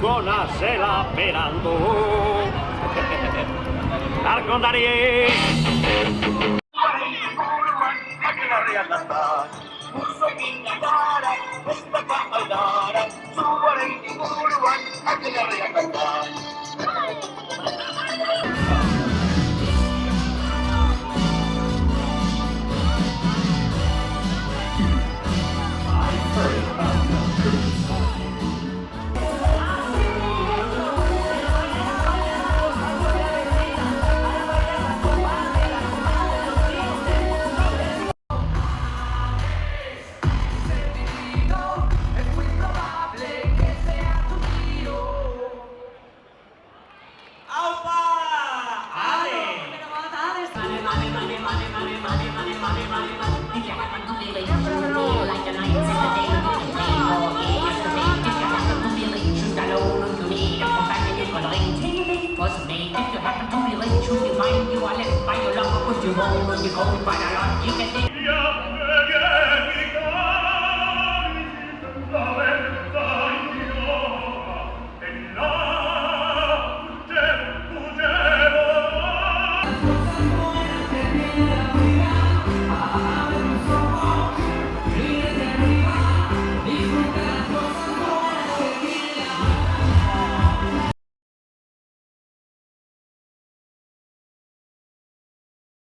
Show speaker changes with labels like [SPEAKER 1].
[SPEAKER 1] Buonasera Peraldo. Arcondarie. Anche la realtà. Muso Kinagara, questa Kamadara, Suwari di Guruan, anche la realtà.
[SPEAKER 2] You are left by your love, but you won't when you go by the lot. You can